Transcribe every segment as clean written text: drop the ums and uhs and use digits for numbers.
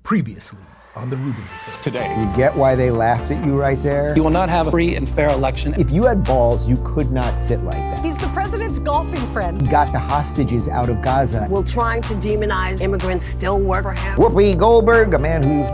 Previously on the Rubin Report. Today. You get why they laughed at you right there? You will not have a free and fair election. If you had balls, you could not sit like that. He's the president's golfing friend. He got the hostages out of Gaza. Will trying to demonize immigrants still work for him? Whoopi Goldberg, a man who...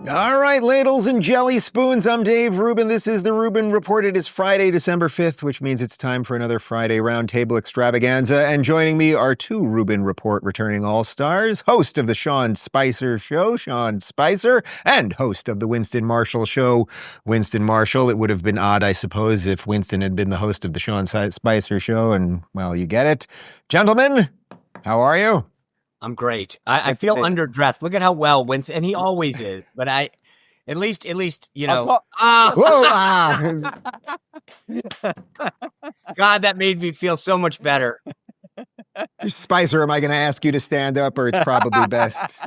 All right, ladles and jelly spoons, I'm Dave Rubin. This is the Rubin Report. It is Friday, December 5th, which means it's time for another Friday Roundtable Extravaganza. And joining me are two Rubin Report returning all-stars, host of the Sean Spicer Show, Sean Spicer, and host of the Winston Marshall Show, Winston Marshall. It would have been odd, I suppose, if Winston had been the host of the Sean Spicer Show, and, well, you get it. Gentlemen, how are you? I'm great. I feel underdressed. Look at how well Winston, and he always is. But at least, you know. God, that made me feel so much better. Spicer, am I going to ask you to stand up, or it's probably best?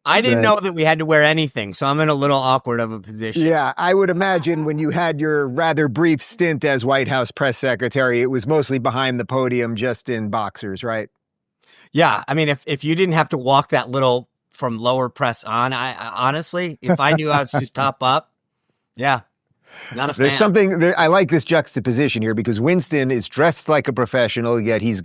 I didn't know that we had to wear anything, so I'm in a little awkward of a position. Yeah, I would imagine when you had your rather brief stint as White House press secretary, it was mostly behind the podium, just in boxers, right? Yeah, I mean, if you didn't have to walk that little from lower press on, I honestly, if I knew I was just top up, yeah, not a fan. There's something there, I like this juxtaposition here because Winston is dressed like a professional, yet he's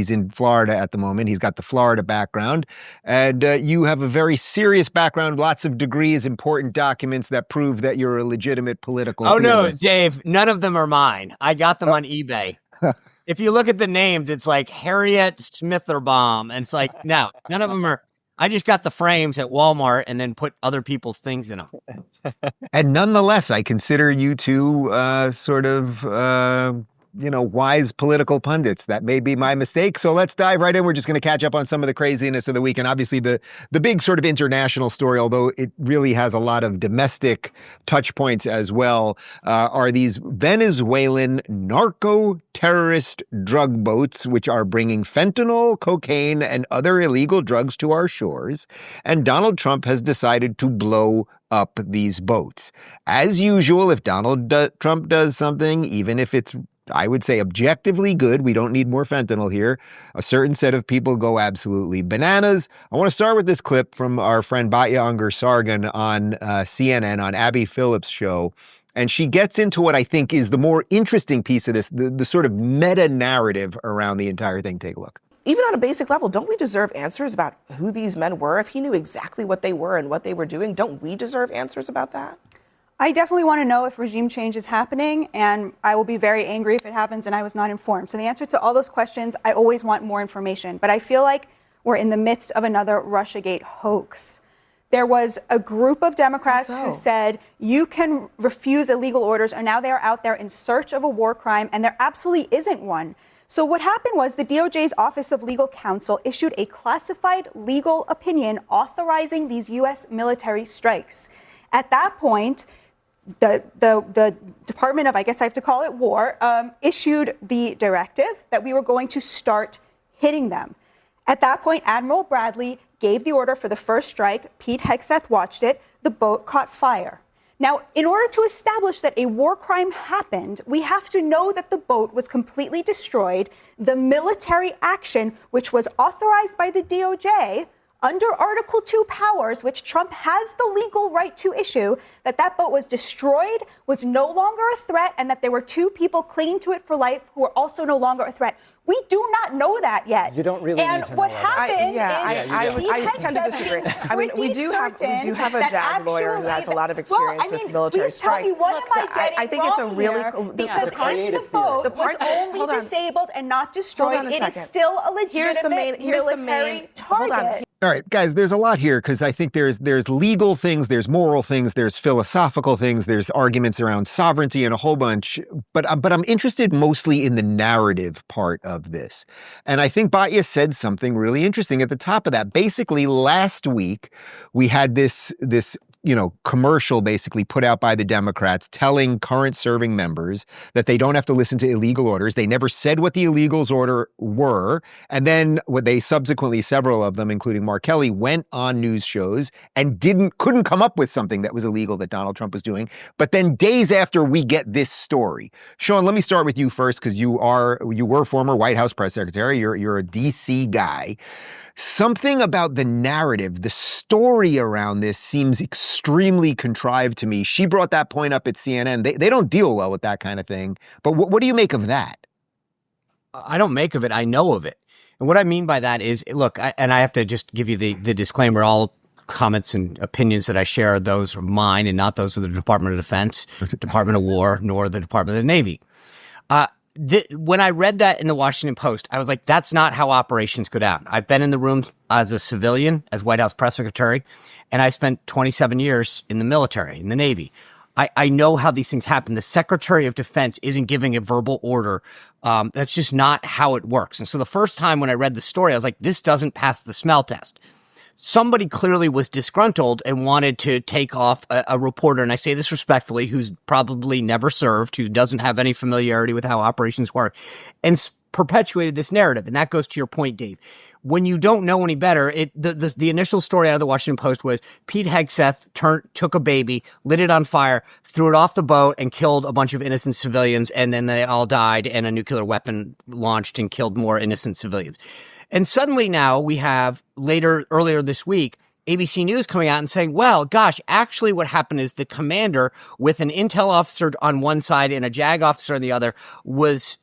in Florida at the moment. He's got the Florida background, and you have a very serious background, lots of degrees, important documents that prove that you're a legitimate political. Oh no, theorist. Dave, none of them are mine. I got them on eBay. If you look at the names, it's like Harriet Smitherbaum. And it's like, no, none of them are. I just got the frames at Walmart and then put other people's things in them. And nonetheless, I consider you two wise political pundits. That may be my mistake. So let's dive right in. We're just going to catch up on some of the craziness of the week. And obviously the big sort of international story, although it really has a lot of domestic touch points as well, are these Venezuelan narco-terrorist drug boats, which are bringing fentanyl, cocaine, and other illegal drugs to our shores. And Donald Trump has decided to blow up these boats. As usual, if Donald Trump does something, even if it's I would say objectively good, we don't need more fentanyl here, a certain set of people go absolutely bananas. I want to start with this clip from our friend Batya Ungar-Sargon on CNN, on Abby Phillip's show. And she gets into what I think is the more interesting piece of this, the sort of meta-narrative around the entire thing. Take a look. Even on a basic level, don't we deserve answers about who these men were? If he knew exactly what they were and what they were doing, don't we deserve answers about that? I definitely want to know if regime change is happening, and I will be very angry if it happens and I was not informed. So the answer to all those questions, I always want more information. But I feel like we're in the midst of another Russiagate hoax. There was a group of Democrats who said you can refuse illegal orders, and now they are out there in search of a war crime, and there absolutely isn't one. So what happened was the DOJ's Office of Legal Counsel issued a classified legal opinion authorizing these U.S. military strikes. At that point, the Department of, I guess I have to call it War, issued the directive that we were going to start hitting them. At that point, Admiral Bradley gave the order for the first strike. Pete Hegseth watched it. The boat caught fire. Now, in order to establish that a war crime happened, we have to know that the boat was completely destroyed. The military action, which was authorized by the DOJ, under Article 2 powers, which Trump has the legal right to issue, that boat was destroyed, was no longer a threat, and that there were two people clinging to it for life who were also no longer a threat. We do not know that yet. You don't really need to know what happened I tend to disagree. I mean, we do have a JAG lawyer who has a lot of experience with military strikes. I think it's a really because if the boat was only disabled and not destroyed, it is still a legitimate military target. All right, guys, there's a lot here because I think there's legal things, there's moral things, there's philosophical things, there's arguments around sovereignty and a whole bunch. But I'm interested mostly in the narrative part of this. And I think Batya said something really interesting at the top of that. Basically, last week, we had this commercial basically put out by the Democrats telling current serving members that they don't have to listen to illegal orders. They never said what the illegals order were. And then what they subsequently, several of them, including Mark Kelly, went on news shows and couldn't come up with something that was illegal that Donald Trump was doing. But then days after we get this story, Sean, let me start with you first, because you were former White House press secretary. You're a DC guy. Something about the narrative, the story around this seems extremely contrived to me. She brought that point up at CNN. They don't deal well with that kind of thing. But what do you make of that? I don't make of it. I know of it. And what I mean by that is, look, I have to just give you the disclaimer. All comments and opinions that I share are those of mine and not those of the Department of Defense, Department of War, nor the Department of the Navy. When I read that in the Washington Post, I was like, that's not how operations go down. I've been in the room as a civilian, as White House press secretary, and I spent 27 years in the military, in the Navy. I know how these things happen. The Secretary of Defense isn't giving a verbal order. That's just not how it works. And so the first time when I read the story, I was like, this doesn't pass the smell test. Somebody clearly was disgruntled and wanted to take off a reporter, and I say this respectfully, who's probably never served, who doesn't have any familiarity with how operations work, and perpetuated this narrative. And that goes to your point, Dave. When you don't know any better, the initial story out of the Washington Post was Pete Hegseth took a baby, lit it on fire, threw it off the boat, and killed a bunch of innocent civilians, and then they all died, and a nuclear weapon launched and killed more innocent civilians. And suddenly now we have earlier this week, ABC News coming out and saying, well, gosh, actually what happened is the commander with an intel officer on one side and a JAG officer on the other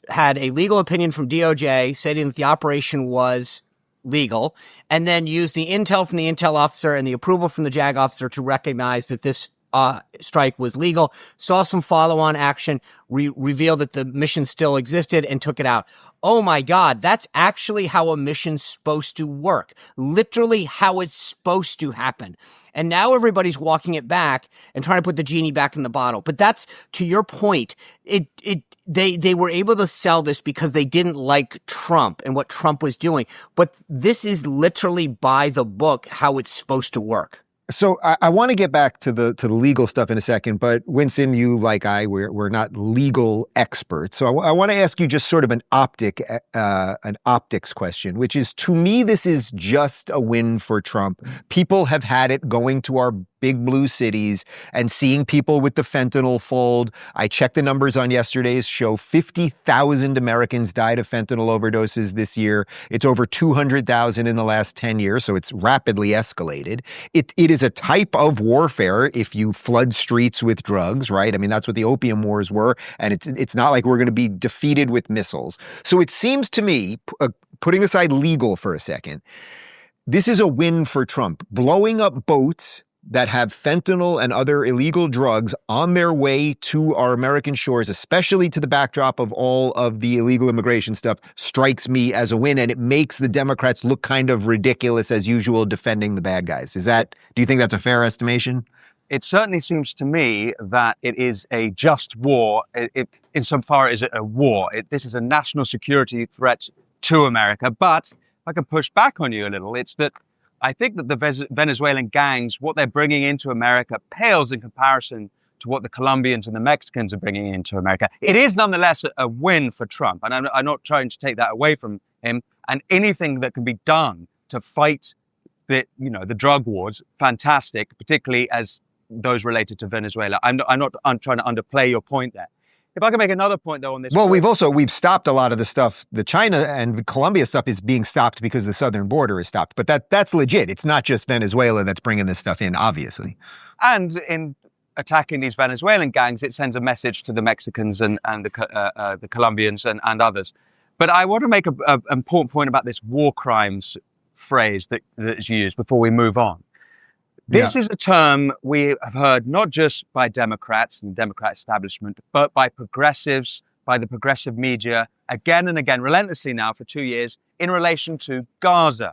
had a legal opinion from DOJ stating that the operation was legal, and then used the intel from the intel officer and the approval from the JAG officer to recognize that this strike was legal, saw some follow-on action, revealed that the mission still existed, and took it out. Oh my God, that's actually how a mission's supposed to work. Literally how it's supposed to happen. And now everybody's walking it back and trying to put the genie back in the bottle. But that's, to your point, they were able to sell this because they didn't like Trump and what Trump was doing. But this is literally by the book how it's supposed to work. So I want to get back to the legal stuff in a second, but Winston, you like we're not legal experts. So I want to ask you just sort of an optics question, which is, to me, this is just a win for Trump. People have had it going to our big blue cities and seeing people with the fentanyl fold. I checked the numbers on yesterday's show. 50,000 Americans died of fentanyl overdoses this year. It's over 200,000 in the last 10 years, so it's rapidly escalated. It is a type of warfare if you flood streets with drugs, right? I mean, that's what the opium wars were, and it's not like we're going to be defeated with missiles. So it seems to me, putting aside legal for a second, this is a win for Trump. Blowing up boats that have fentanyl and other illegal drugs on their way to our American shores, especially to the backdrop of all of the illegal immigration stuff, strikes me as a win. And it makes the Democrats look kind of ridiculous as usual defending the bad guys. Do you think that's a fair estimation? It certainly seems to me that it is a just war, insofar as a war. This is a national security threat to America. But if I can push back on you a little, it's that I think that the Venezuelan gangs, what they're bringing into America pales in comparison to what the Colombians and the Mexicans are bringing into America. It is nonetheless a win for Trump, and I'm not trying to take that away from him. And anything that can be done to fight the drug wars, fantastic, particularly as those related to Venezuela. I'm trying to underplay your point there. If I can make another point, though, on this. Well, we've stopped a lot of the stuff. The China and Colombia stuff is being stopped because the southern border is stopped. But that's legit. It's not just Venezuela that's bringing this stuff in, obviously. And in attacking these Venezuelan gangs, it sends a message to the Mexicans and the Colombians and others. But I want to make an important point about this war crimes phrase that is used before we move on. This is a term we have heard not just by Democrats and the Democrat establishment, but by progressives, by the progressive media, again and again, relentlessly now for 2 years, in relation to Gaza.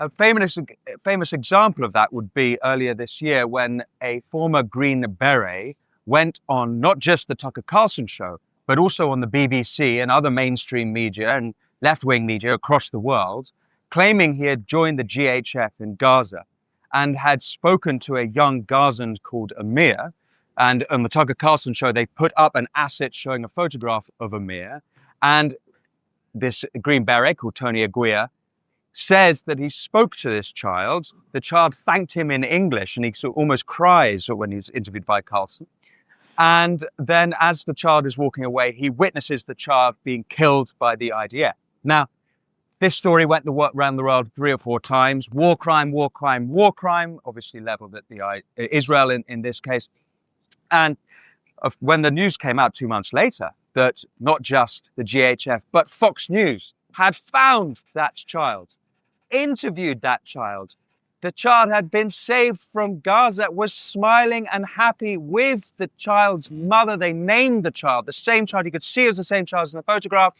A famous example of that would be earlier this year when a former Green Beret went on not just the Tucker Carlson show, but also on the BBC and other mainstream media and left-wing media across the world, claiming he had joined the GHF in Gaza. and had spoken to a young Gazan called Amir. And on the Tucker Carlson show, they put up an asset showing a photograph of Amir. And this Green Beret called Tony Aguirre says that he spoke to this child. The child thanked him in English, and he sort of almost cries when he's interviewed by Carlson. And then as the child is walking away, he witnesses the child being killed by the IDF. Now, this story went around the world 3 or 4 times. War crime, war crime, war crime, obviously leveled at Israel in this case. And when the news came out 2 months later, that not just the GHF, but Fox News had found that child, interviewed that child. The child had been saved from Gaza, was smiling and happy with the child's mother. They named the child, the same child. You could see it was the same child as in the photograph.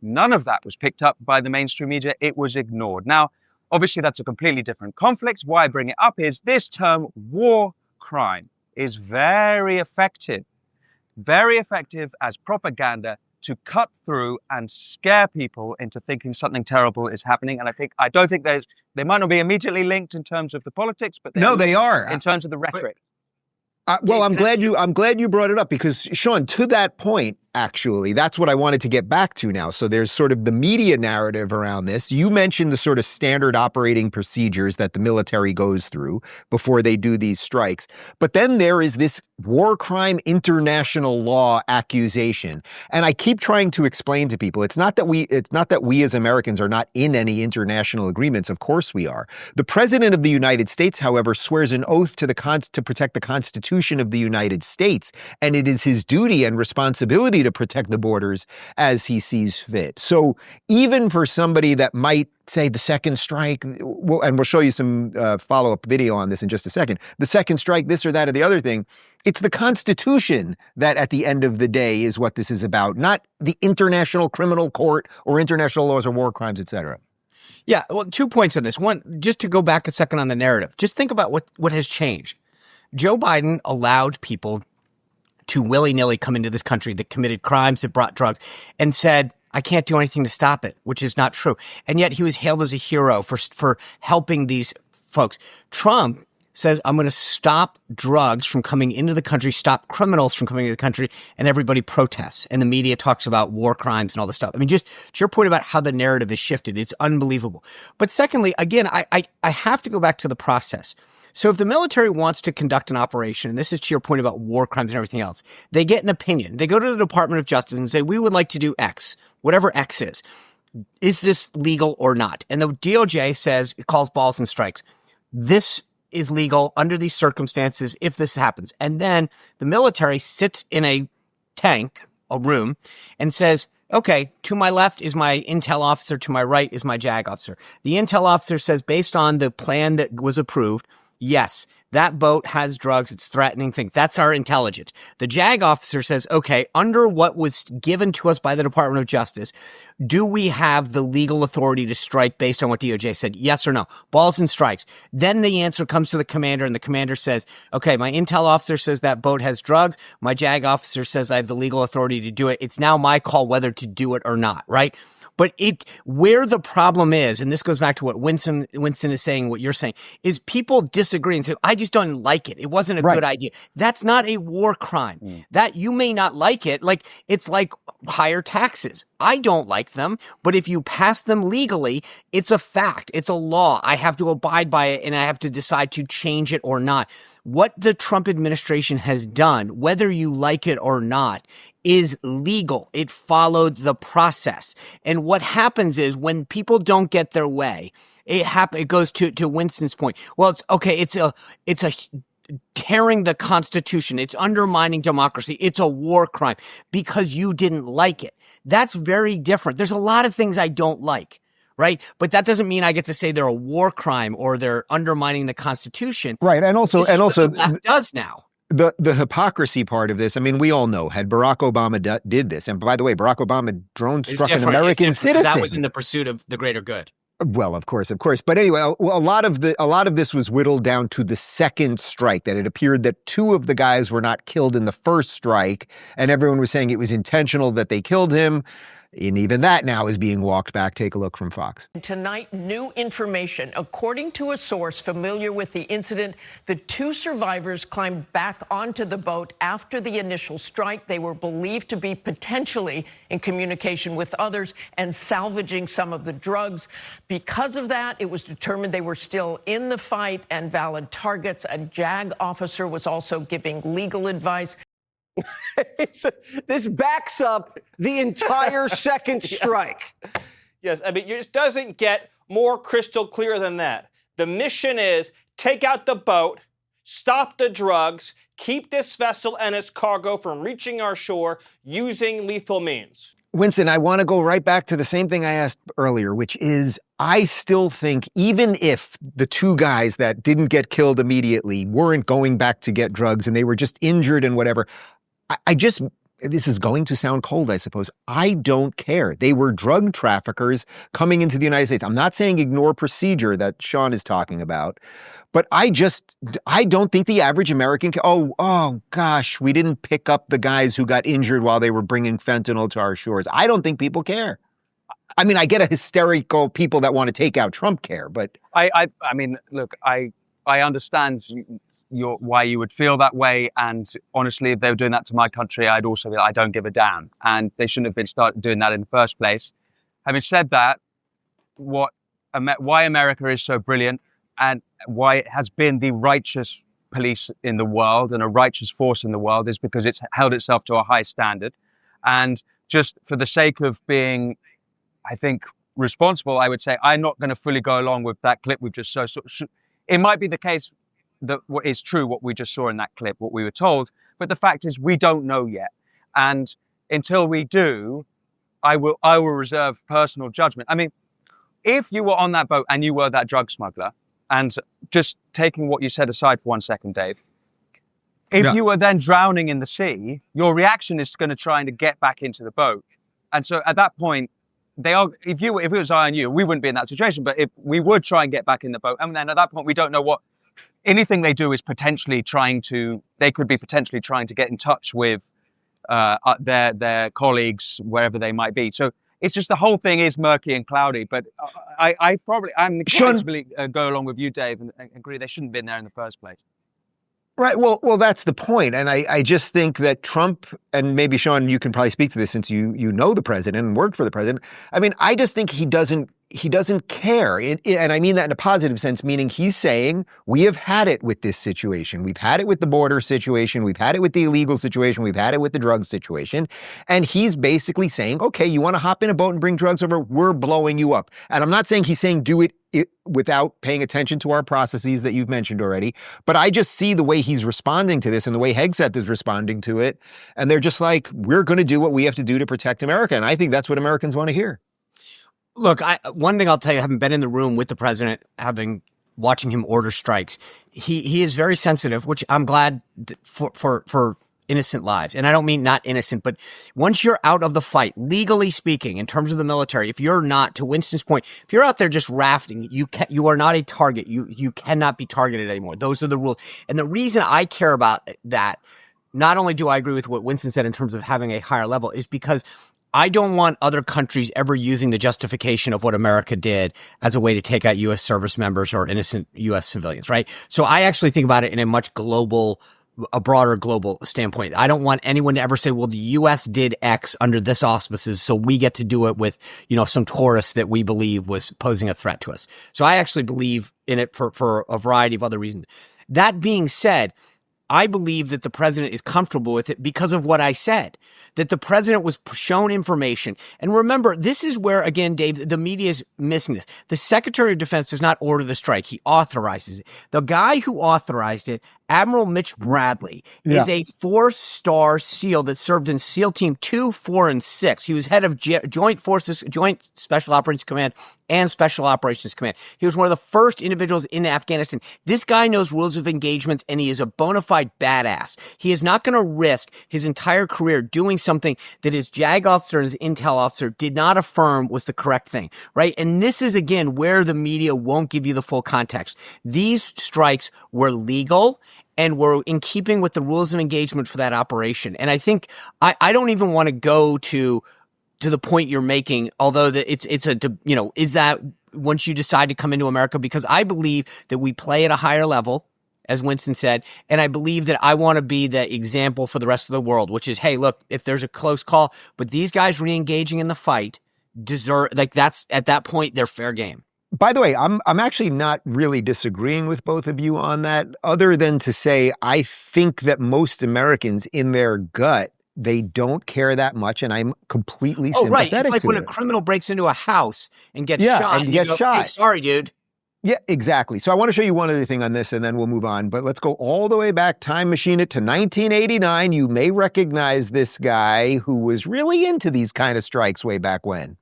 None of that was picked up by the mainstream media. It was ignored. Now, obviously, that's a completely different conflict. Why I bring it up is this term war crime is very effective as propaganda to cut through and scare people into thinking something terrible is happening. And I don't think they might not be immediately linked in terms of the politics, but they are in terms of the rhetoric. Well, I'm glad you brought it up because, Sean, to that point, actually, that's what I wanted to get back to now. So there's sort of the media narrative around this. You mentioned the sort of standard operating procedures that the military goes through before they do these strikes. But then there is this war crime international law accusation. And I keep trying to explain to people, it's not that we as Americans are not in any international agreements. Of course we are. The President of the United States, however, swears an oath to protect the Constitution of the United States. And it is his duty and responsibility to protect the borders as he sees fit. So even for somebody that might say the second strike, and we'll show you some follow-up video on this in just a second, the second strike, this or that or the other thing, it's the Constitution that at the end of the day is what this is about, not the International Criminal Court or international laws or war crimes, et cetera. Yeah, well, 2 points on this. One, just to go back a second on the narrative, just think about what has changed. Joe Biden allowed people to willy-nilly come into this country that committed crimes, that brought drugs, and said, I can't do anything to stop it, which is not true. And yet he was hailed as a hero for helping these folks. Trump says, I'm going to stop drugs from coming into the country, stop criminals from coming into the country, and everybody protests. And the media talks about war crimes and all this stuff. I mean, just to your point about how the narrative has shifted, it's unbelievable. But secondly, again, I have to go back to the process. So if the military wants to conduct an operation, and this is to your point about war crimes and everything else, they get an opinion. They go to the Department of Justice and say, we would like to do X, whatever X is. Is this legal or not? And the DOJ says, it calls balls and strikes. This is legal under these circumstances if this happens. And then the military sits in a tank, a room, and says, okay, to my left is my intel officer, to my right is my JAG officer. The intel officer says, based on the plan that was approved, yes, that boat has drugs. It's threatening things. That's our intelligence. The JAG officer says, okay, under what was given to us by the Department of Justice, do we have the legal authority to strike based on what DOJ said? Yes or no? Balls and strikes. Then the answer comes to the commander, and the commander says, okay, my intel officer says that boat has drugs. My JAG officer says I have the legal authority to do it. It's now my call whether to do it or not, right? But where the problem is, and this goes back to what Winston is saying, what you're saying, is people disagree and say, I just don't like it. It wasn't a good idea. That's not a war crime. That you may not like it. Like, it's like higher taxes. I don't like them, but if you pass them legally, it's a fact. It's a law. I have to abide by it, and I have to decide to change it or not. What the Trump administration has done, whether you like it or not, is legal. It followed the process. And what happens is when people don't get their way, it goes to Winston's point. Well, it's okay. It's a tearing the Constitution. It's undermining democracy. It's a war crime because you didn't like it. That's very different. There's a lot of things I don't like, right? But that doesn't mean I get to say they're a war crime or they're undermining the Constitution. Right. And also, what the left does now. The hypocrisy part of this, I mean, we all know, had Barack Obama did this, and by the way, Barack Obama drone struck an American citizen. That was in the pursuit of the greater good. Well, of course. But anyway, a lot of this was whittled down to the second strike, that it appeared that 2 of the guys were not killed in the first strike, and everyone was saying it was intentional that they killed him. And even that now is being walked back. Take a look from Fox. Tonight, new information. According to a source familiar with the incident, the two survivors climbed back onto the boat after the initial strike. They were believed to be potentially in communication with others and salvaging some of the drugs. Because of that, it was determined they were still in the fight and valid targets. A JAG officer was also giving legal advice. This backs up the entire second strike. Yes, I mean, it just doesn't get more crystal clear than that. The mission is take out the boat, stop the drugs, keep this vessel and its cargo from reaching our shore using lethal means. Winston, I want to go right back to the same thing I asked earlier, which is I still think even if the two guys that didn't get killed immediately weren't going back to get drugs and they were just injured and whatever, this is going to sound cold, I suppose. I don't care. They were drug traffickers coming into the United States. I'm not saying ignore procedure that Sean is talking about, but I don't think the average American, oh gosh, we didn't pick up the guys who got injured while they were bringing fentanyl to our shores. I don't think people care. I mean, I get a hysterical people that want to take out Trump care, but I mean, look, I understand why you would feel that way, and honestly, if they were doing that to my country, I'd also be like, I don't give a damn, and they shouldn't have been started doing that in the first place. Having said that, why America is so brilliant and why it has been the righteous police in the world and a righteous force in the world is because it's held itself to a high standard, and just for the sake of being, I think, responsible, I would say I'm not going to fully go along with that clip we've just saw. It might be the case that what is true, what we just saw in that clip, what we were told. But the fact is we don't know yet. And until we do, I will reserve personal judgment. I mean, if you were on that boat and you were that drug smuggler, and just taking what you said aside for 1 second, Dave, if you were then drowning in the sea, your reaction is going to try to get back into the boat. And so at that point, if it was I and you, we wouldn't be in that situation, but if we would try and get back in the boat, and then at that point, we don't know what anything they do is they could be potentially trying to get in touch with their colleagues, wherever they might be. So it's just the whole thing is murky and cloudy. But I'm inclined to go along with you, Dave, and agree they shouldn't have been there in the first place. Right. Well, that's the point. And I just think that Trump, and maybe Sean, you can probably speak to this since you know the president and worked for the president. I mean, I just think he doesn't care. And I mean that in a positive sense, meaning he's saying we have had it with this situation. We've had it with the border situation. We've had it with the illegal situation. We've had it with the drug situation. And he's basically saying, okay, you want to hop in a boat and bring drugs over? We're blowing you up. And I'm not saying he's saying do it without paying attention to our processes that you've mentioned already. But I just see the way he's responding to this and the way Hegseth is responding to it. And they're just like, we're going to do what we have to do to protect America. And I think that's what Americans want to hear. Look, one thing I'll tell you, having been in the room with the president, watching him order strikes, he is very sensitive, which I'm glad for innocent lives. And I don't mean not innocent, but once you're out of the fight, legally speaking, in terms of the military, if you're not, to Winston's point, if you're out there just rafting, you are not a target. You cannot be targeted anymore. Those are the rules. And the reason I care about that, not only do I agree with what Winston said in terms of having a higher level, is because I don't want other countries ever using the justification of what America did as a way to take out U.S. service members or innocent U.S. civilians, right? So I actually think about it in a broader global standpoint. I don't want anyone to ever say, well, the U.S. did X under this auspices, so we get to do it with, some tourist that we believe was posing a threat to us. So I actually believe in it for a variety of other reasons. That being said, I believe that the president is comfortable with it because of what I said, that the president was shown information. And remember, this is where, again, Dave, the media is missing this. The Secretary of Defense does not order the strike. He authorizes it. The guy who authorized it, Admiral Mitch Bradley, is a 4-star SEAL that served in SEAL Team 2, 4, and 6. He was head of Joint Special Operations Command and Special Operations Command. He was one of the first individuals in Afghanistan. This guy knows rules of engagements, and he is a bona fide badass. He is not going to risk his entire career doing something that his JAG officer and his intel officer did not affirm was the correct thing, right? And this is, again, where the media won't give you the full context. These strikes were legal and were in keeping with the rules of engagement for that operation. And I think I don't even want to go to to the point you're making, although is that once you decide to come into America, because I believe that we play at a higher level, as Winston said, and I believe that I want to be the example for the rest of the world, which is, hey, look, if there's a close call, but these guys re-engaging in the fight deserve, like, that's at that point, they're fair game. By the way, I'm actually not really disagreeing with both of you on that, other than to say I think that most Americans in their gut, they don't care that much, and I'm completely sympathetic to it. It's like when a criminal breaks into a house and gets shot. And gets shot. Hey, sorry, dude. Yeah, exactly. So I want to show you one other thing on this, and then we'll move on. But let's go all the way back, time machine it to 1989. You may recognize this guy who was really into these kind of strikes way back when.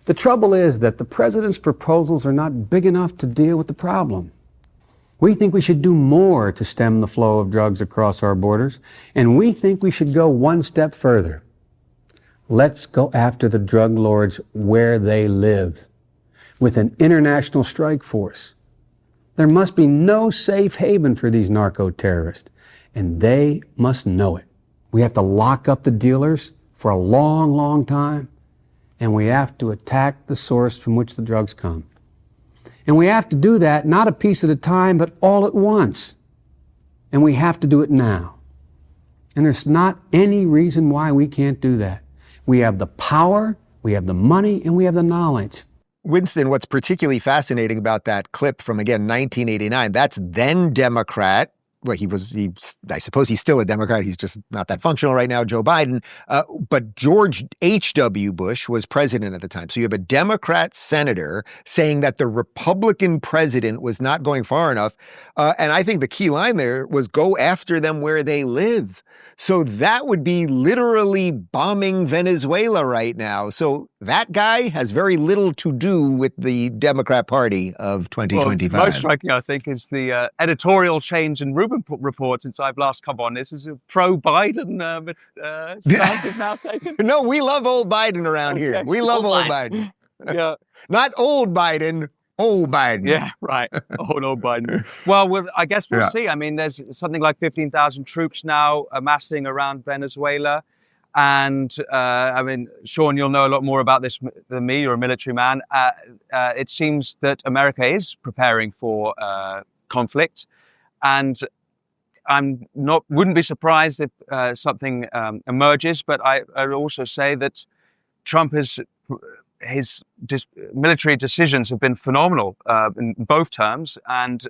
The trouble is that the president's proposals are not big enough to deal with the problem. We think we should do more to stem the flow of drugs across our borders, and we think we should go one step further. Let's go after the drug lords where they live, with an international strike force. There must be no safe haven for these narco-terrorists, and they must know it. We have to lock up the dealers for a long, long time, and we have to attack the source from which the drugs come. And we have to do that not a piece at a time, but all at once. And we have to do it now. And there's not any reason why we can't do that. We have the power, we have the money, and we have the knowledge. Winston, what's particularly fascinating about that clip from, again, 1989, that's then Democrat. Well, I suppose he's still a Democrat. He's just not that functional right now, Joe Biden. But George H.W. Bush was president at the time. So you have a Democrat senator saying that the Republican president was not going far enough. And I think the key line there was go after them where they live. So that would be literally bombing Venezuela right now. So that guy has very little to do with the Democrat Party of 2025. Well, most striking, I think, is the editorial change in Rubin Report since I've last come on. This is a pro-Biden stance is now taken. No, we love old Biden around here. We love old Biden. Yeah. Not old Biden. Old Biden. Yeah, right. Old Biden. Well, I guess we'll see. I mean, there's something like 15,000 troops now amassing around Venezuela. And, I mean, Sean, you'll know a lot more about this than me. You're a military man. It seems that America is preparing for conflict. And wouldn't be surprised if something emerges. But I'd also say that Trump his military decisions have been phenomenal in both terms. And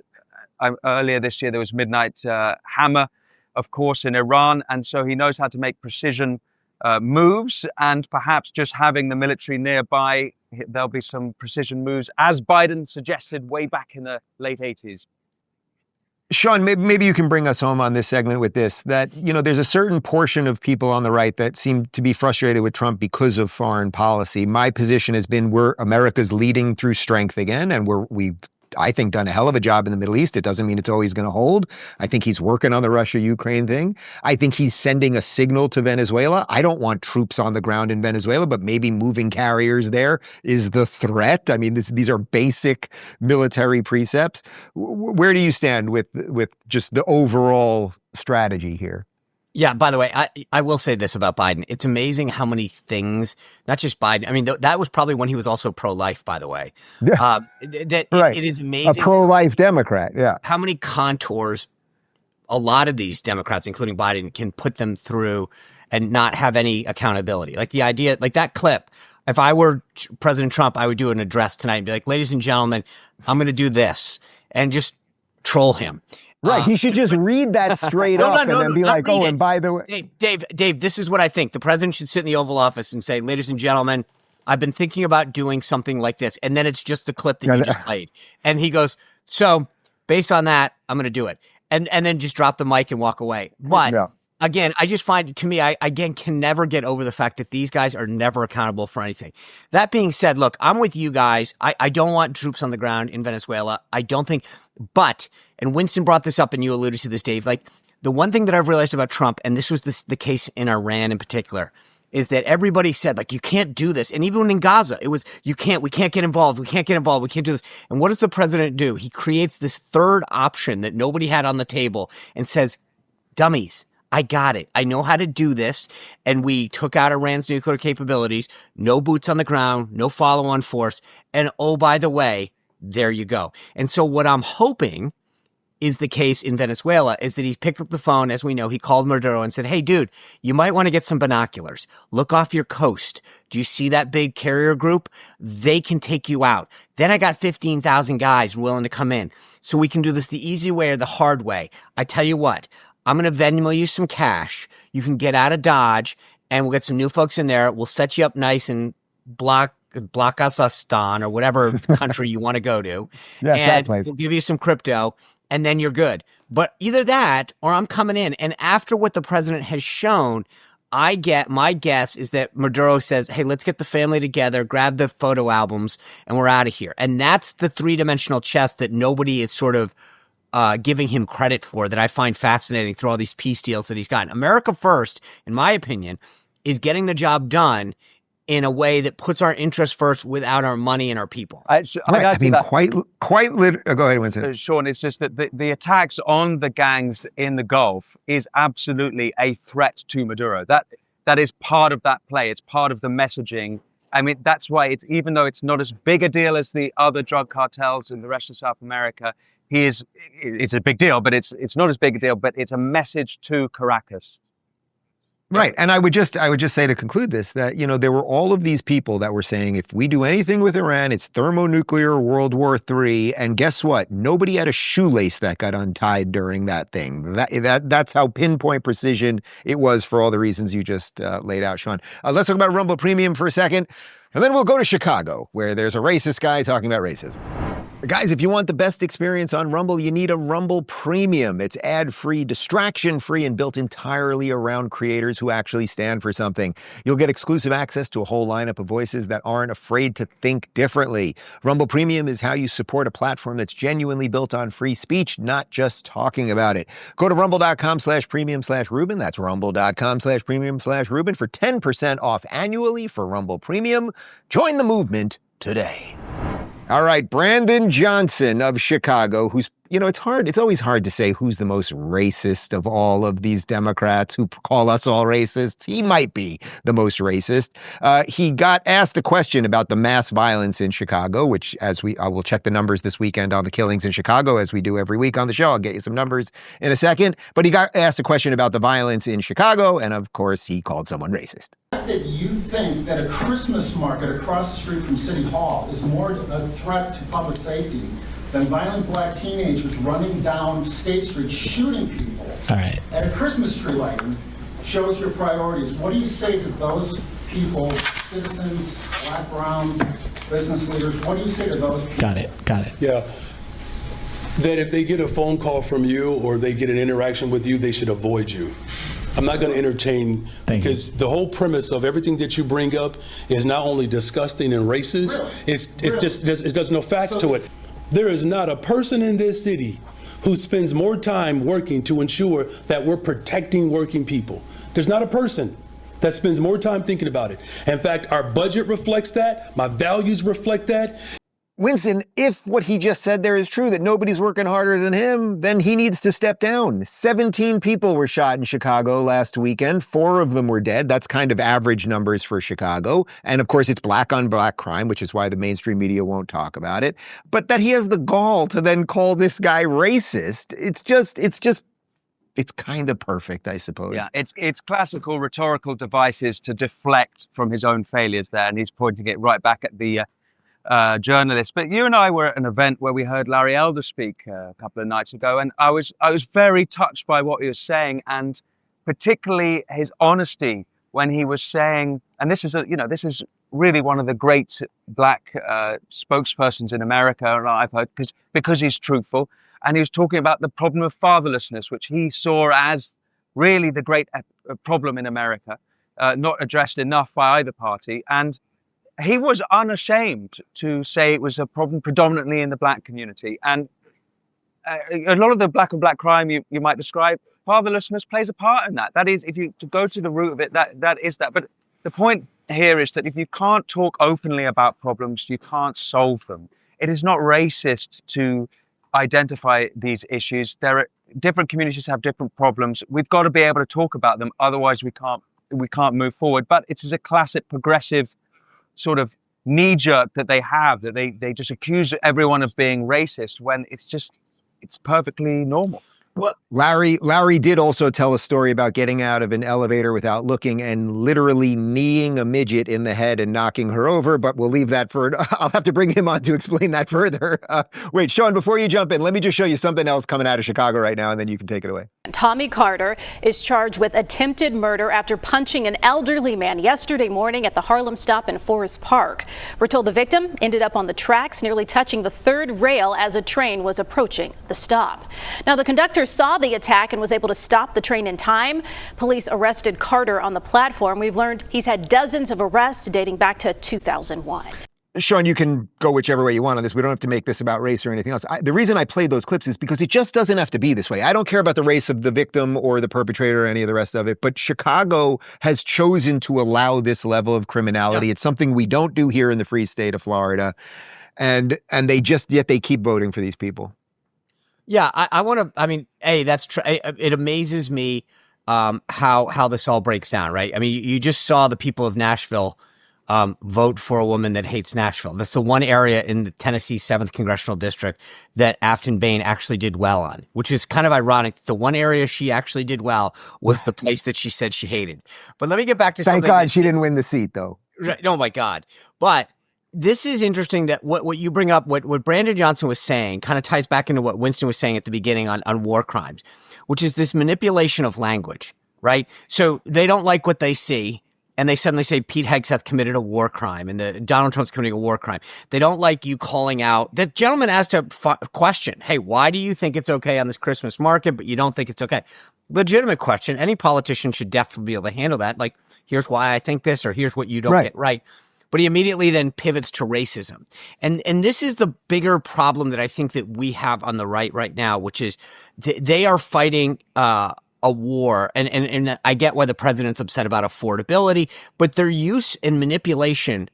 earlier this year, there was Midnight Hammer, of course, in Iran. And so he knows how to make precision moves, and perhaps just having the military nearby, there'll be some precision moves, as Biden suggested way back in the late 80s. Sean, maybe you can bring us home on this segment with this, that, you know, there's a certain portion of people on the right that seem to be frustrated with Trump because of foreign policy. My position has been America's leading through strength again, and we've, I think, done a hell of a job in the Middle East. It doesn't mean it's always going to hold. I think he's working on the Russia-Ukraine thing. I think he's sending a signal to Venezuela. I don't want troops on the ground in Venezuela, but maybe moving carriers there is the threat. I mean, these are basic military precepts. Where do you stand with just the overall strategy here? Yeah, by the way, I will say this about Biden. It's amazing how many things, not just Biden, I mean, that was probably when he was also pro-life, by the way. Yeah. Right. It is amazing. A pro-life Democrat, yeah. How many contours a lot of these Democrats, including Biden, can put them through and not have any accountability. Like the idea, like that clip, if I were President Trump, I would do an address tonight and be like, ladies and gentlemen, I'm going to do this, and just troll him. Right, he should just read that straight up and then be like, oh, and by the way. Dave, this is what I think. The president should sit in the Oval Office and say, ladies and gentlemen, I've been thinking about doing something like this. And then it's just the clip that you just played. And he goes, so based on that, I'm going to do it. And then just drop the mic and walk away. But again, I just find, to me, I can never get over the fact that these guys are never accountable for anything. That being said, look, I'm with you guys. I don't want troops on the ground in Venezuela. I don't think, but, and Winston brought this up and you alluded to this, Dave, like the one thing that I've realized about Trump, and this was the case in Iran in particular, is that everybody said, like, you can't do this. And even in Gaza, it was, we can't get involved. We can't do this. And what does the president do? He creates this third option that nobody had on the table and says, dummies, I got it. I know how to do this. And we took out Iran's nuclear capabilities, no boots on the ground, no follow-on force. And oh, by the way, there you go. And so what I'm hoping is the case in Venezuela is that he picked up the phone. As we know, he called Maduro and said, hey, dude, you might want to get some binoculars. Look off your coast. Do you see that big carrier group? They can take you out. Then I got 15,000 guys willing to come in. So we can do this the easy way or the hard way. I tell you what, I'm going to Venmo you some cash. You can get out of Dodge, and we'll get some new folks in there. We'll set you up nice in Blakistan or whatever country you want to go to. Yeah, and place. we'll give you some crypto, and then you're good. But either that or I'm coming in. And after what the president has shown, my guess is that Maduro says, hey, let's get the family together, grab the photo albums, and we're out of here. And that's the three-dimensional chess that nobody is sort of giving him credit for, that I find fascinating through all these peace deals that he's gotten. America first, in my opinion, is getting the job done in a way that puts our interests first without our money and our people. Go ahead, Winston. Sean, it's just that the attacks on the gangs in the Gulf is absolutely a threat to Maduro. That is part of that play. It's part of the messaging. I mean, that's why it's, even though it's not as big a deal as the other drug cartels in the rest of South America, it's a big deal, but it's not as big a deal, but it's a message to Caracas. Right. And I would just say to conclude this, that, there were all of these people that were saying, if we do anything with Iran, it's thermonuclear World War III. And guess what? Nobody had a shoelace that got untied during that thing. That's how pinpoint precision it was for all the reasons you just laid out, Sean. Let's talk about Rumble Premium for a second. And then we'll go to Chicago, where there's a racist guy talking about racism. Guys, if you want the best experience on Rumble, you need a Rumble Premium. It's ad-free, distraction-free, and built entirely around creators who actually stand for something. You'll get exclusive access to a whole lineup of voices that aren't afraid to think differently. Rumble Premium is how you support a platform that's genuinely built on free speech, not just talking about it. Go to rumble.com/premium/Rubin. That's rumble.com/premium/Rubin for 10% off annually for Rumble Premium. Join the movement today. All right, Brandon Johnson of Chicago, who's, it's always hard to say who's the most racist of all of these Democrats who call us all racists. He might be the most racist. He got asked a question about the mass violence in Chicago, which I will check the numbers this weekend on the killings in Chicago, as we do every week on the show. I'll get you some numbers in a second. But he got asked a question about the violence in Chicago, and of course, he called someone racist. That you think that a Christmas market across the street from City Hall is more a threat to public safety than violent black teenagers running down State Street shooting people at a Christmas tree lighting shows your priorities. What do you say to those people, citizens, black, brown, business leaders? What do you say to those people? Got it. Yeah. That if they get a phone call from you or they get an interaction with you, they should avoid you. I'm not going to entertain, because the whole premise of everything that you bring up is not only disgusting and racist, it does no facts to it. There is not a person in this city who spends more time working to ensure that we're protecting working people. There's not a person that spends more time thinking about it. In fact, our budget reflects that. My values reflect that. Winston, if what he just said there is true, that nobody's working harder than him, then he needs to step down. 17 people were shot in Chicago last weekend. 4 of them were dead. That's kind of average numbers for Chicago. And of course, it's black on black crime, which is why the mainstream media won't talk about it. But that he has the gall to then call this guy racist, it's kind of perfect, I suppose. Yeah, it's classical rhetorical devices to deflect from his own failures there. And he's pointing it right back at the journalist. But you and I were at an event where we heard Larry Elder speak a couple of nights ago, and I was very touched by what he was saying, and particularly his honesty when he was saying, and this is really one of the great black spokespersons in America, and I've heard, because he's truthful, and he was talking about the problem of fatherlessness, which he saw as really the great problem in America, not addressed enough by either party. And he was unashamed to say it was a problem predominantly in the black community. And a lot of the black on black crime you might describe, fatherlessness plays a part in that. That is, if you to go to the root of it, that is that. But the point here is that if you can't talk openly about problems, you can't solve them. It is not racist to identify these issues. different communities have different problems. We've got to be able to talk about them. Otherwise, we can't move forward. But it's a classic progressive sort of knee-jerk that they have, that they just accuse everyone of being racist when it's perfectly normal. Well, Larry did also tell a story about getting out of an elevator without looking and literally kneeing a midget in the head and knocking her over, but we'll leave that for, I'll have to bring him on to explain that further. Wait, Sean, before you jump in, let me just show you something else coming out of Chicago right now, and then you can take it away. Tommy Carter is charged with attempted murder after punching an elderly man yesterday morning at the Harlem stop in Forest Park. We're told the victim ended up on the tracks, nearly touching the third rail as a train was approaching the stop. Now, the conductor saw the attack and was able to stop the train in time. Police arrested Carter on the platform. We've learned he's had dozens of arrests dating back to 2001. Sean, you can go whichever way you want on this. We don't have to make this about race or anything else. The reason I played those clips is because it just doesn't have to be this way. I don't care about the race of the victim or the perpetrator or any of the rest of it, but Chicago has chosen to allow this level of criminality. Yeah. It's something we don't do here in the free state of Florida. And yet they keep voting for these people. Yeah, it amazes me how this all breaks down, right? I mean, you just saw the people of Nashville vote for a woman that hates Nashville. That's the one area in the Tennessee 7th Congressional District that Afton Bain actually did well on, which is kind of ironic. The one area she actually did well was the place that she said she hated. But let me get back to something. Thank God she didn't win the seat, though. Oh, my God. But this is interesting that what you bring up, what Brandon Johnson was saying kind of ties back into what Winston was saying at the beginning on war crimes, which is this manipulation of language, right? So they don't like what they see, and they suddenly say Pete Hegseth committed a war crime and Donald Trump's committing a war crime. They don't like you calling out. The gentleman asked a question. Hey, why do you think it's okay on this Christmas market, but you don't think it's okay? Legitimate question. Any politician should definitely be able to handle that. Like, here's why I think this, or here's what you don't get right. But he immediately then pivots to racism. And this is the bigger problem that I think that we have on the right now, which is they are fighting a war. And I get why the president's upset about affordability, but their use and manipulation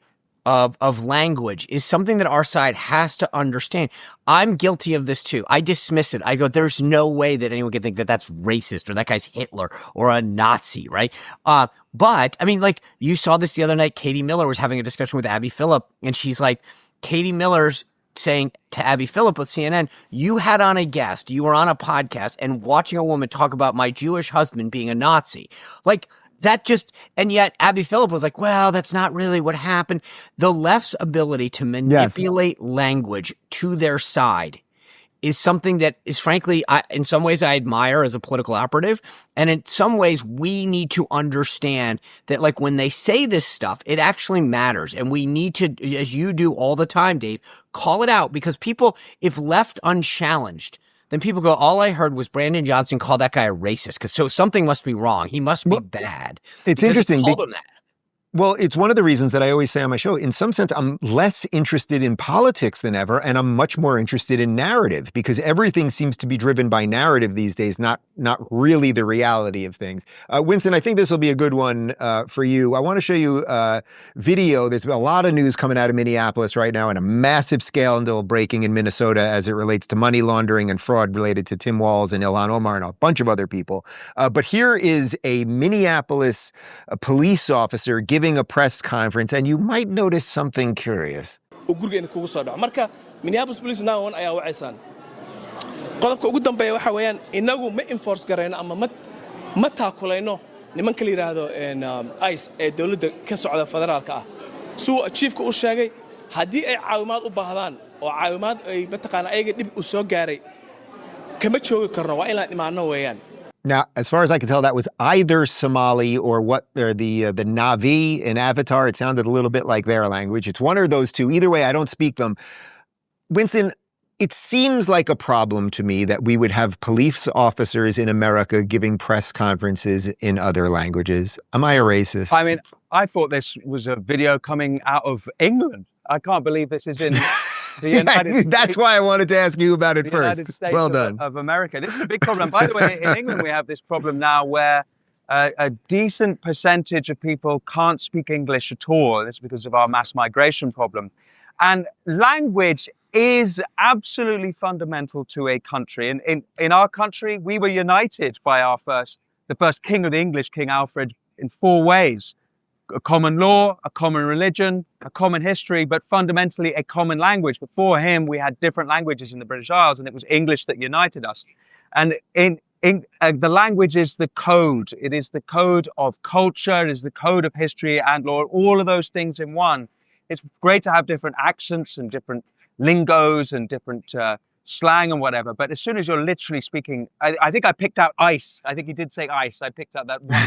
of language is something that our side has to understand. I'm guilty of this too. I dismiss it. I go, there's no way that anyone can think that that's racist or that guy's Hitler or a Nazi, right? But I mean, like you saw this the other night, Katie Miller was having a discussion with Abby Phillip, and she's like, Katie Miller's saying to Abby Phillip with CNN, you had on a guest, you were on a podcast and watching a woman talk about my Jewish husband being a Nazi. Like, that just, and yet Abby Phillip was like, well, that's not really what happened. The left's ability to manipulate language to their side is something that is frankly, in some ways I admire as a political operative. And in some ways we need to understand that like when they say this stuff, it actually matters. And we need to, as you do all the time, Dave, call it out because people, if left unchallenged, then people go, all I heard was Brandon Johnson call that guy a racist because so something must be wrong. He must be bad. It's interesting. He called him that. Well, it's one of the reasons that I always say on my show, in some sense, I'm less interested in politics than ever, and I'm much more interested in narrative because everything seems to be driven by narrative these days, not really the reality of things. Winston, I think this will be a good one for you. I want to show you a video. There's a lot of news coming out of Minneapolis right now and a massive scandal breaking in Minnesota as it relates to money laundering and fraud related to Tim Walz and Ilhan Omar and a bunch of other people. But here is a Minneapolis police officer giving a press conference, and you might notice something curious. Marka Minneapolis Police now ayaa wacaysaan qodobka ugu dambeeya waxa weeyaan inagu ma enforce gareyno ama ma taakulayno nimanka la yiraahdo ICE ee dawladda ka socda federaalka ah soo chiefka uu sheegay hadii ay caawimaad u baahdaan oo caawimaad ay mataqaana ayaga dib u soo gaaray kama joogi karno waa inaan imaano weeyaan. Now, as far as I can tell, that was either Somali or the Navi in Avatar. It sounded a little bit like their language. It's one or those two. Either way, I don't speak them. Winston, it seems like a problem to me that we would have police officers in America giving press conferences in other languages. Am I a racist? I mean, I thought this was a video coming out of England. I can't believe this is in... That's why I wanted to ask you about it first. United States well done. Of America. This is a big problem. By the way, in England, we have this problem now where a decent percentage of people can't speak English at all. This is because of our mass migration problem. And language is absolutely fundamental to a country. In our country, we were united by the first king of the English, King Alfred, in 4 ways: a common law, a common religion, a common history, but fundamentally a common language. Before him, we had different languages in the British Isles, and it was English that united us. And the language is the code. It is the code of culture. It is the code of history and law. All of those things in one. It's great to have different accents and different lingos and different slang and whatever. But as soon as you're literally speaking, I think I picked out ice. I think he did say ice. I picked out that one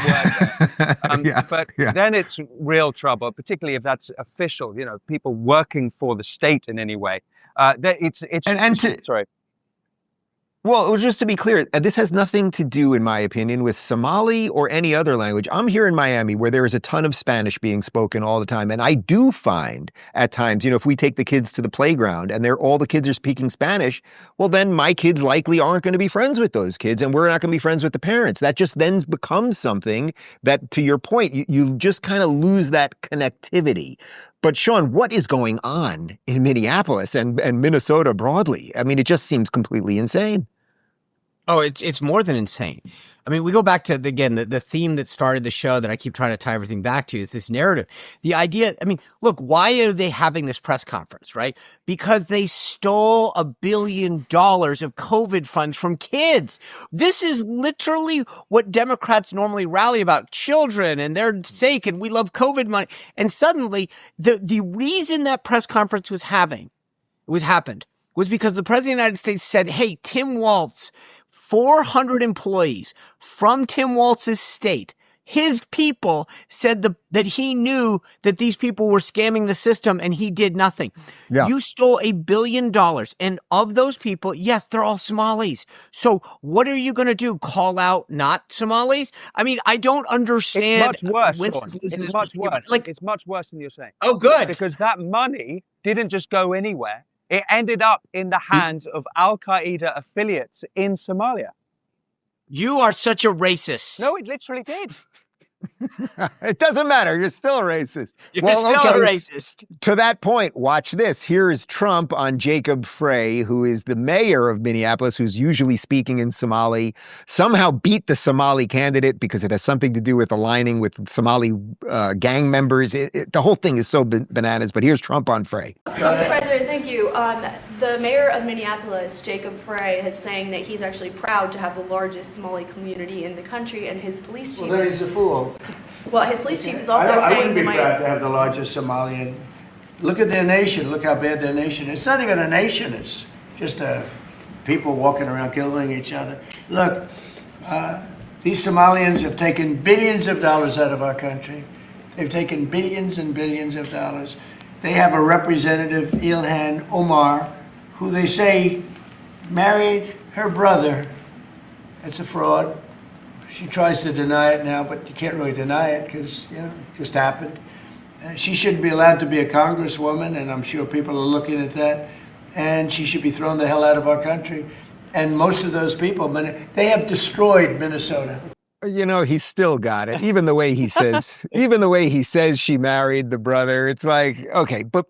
word there. Then it's real trouble, particularly if that's official, people working for the state in any way. Sorry. Well, just to be clear, this has nothing to do, in my opinion, with Somali or any other language. I'm here in Miami where there is a ton of Spanish being spoken all the time. And I do find at times, if we take the kids to the playground and all the kids are speaking Spanish, well, then my kids likely aren't going to be friends with those kids and we're not going to be friends with the parents. That just then becomes something that, to your point, you just kind of lose that connectivity. But Sean, what is going on in Minneapolis and Minnesota broadly? I mean, it just seems completely insane. Oh, it's more than insane. I mean, we go back to, again, the theme that started the show that I keep trying to tie everything back to is this narrative. The idea, I mean, look, why are they having this press conference, right? Because they stole $1 billion of COVID funds from kids. This is literally what Democrats normally rally about, children and their sake, and we love COVID money. And suddenly, the reason that press conference happened was because the President of the United States said, hey, Tim Walz, 400 employees from Tim Walz's state, his people said that he knew that these people were scamming the system and he did nothing. Yeah. You stole $1 billion. And of those people, yes, they're all Somalis. So what are you going to do? Call out not Somalis? I mean, I don't understand. It's much worse. It's much worse. It's much worse than you're saying. Oh, good. Because that money didn't just go anywhere. It ended up in the hands of Al-Qaeda affiliates in Somalia. You are such a racist. No, it literally did. It doesn't matter. You're still a racist. You're still a racist. To that point, watch this. Here is Trump on Jacob Frey, who is the mayor of Minneapolis, who's usually speaking in Somali, somehow beat the Somali candidate because it has something to do with aligning with Somali gang members. The whole thing is so bananas. But here's Trump on Frey. Mr. President, thank you. The mayor of Minneapolis, Jacob Frey, is saying that he's actually proud to have the largest Somali community in the country, and his police chief. Well, then he's a fool. Well, his police chief is also saying I wouldn't be proud to have the largest Somalian. Look at their nation. Look how bad their nation is. It's not even a nation. It's just people walking around killing each other. Look, these Somalians have taken billions of dollars out of our country. They've taken billions and billions of dollars. They have a representative, Ilhan Omar, who they say married her brother. It's a fraud. She tries to deny it now, but you can't really deny it because, it just happened. She shouldn't be allowed to be a congresswoman, and I'm sure people are looking at that. And she should be thrown the hell out of our country. And most of those people, they have destroyed Minnesota. He's still got it. Even the way he says she married the brother. It's like, okay, but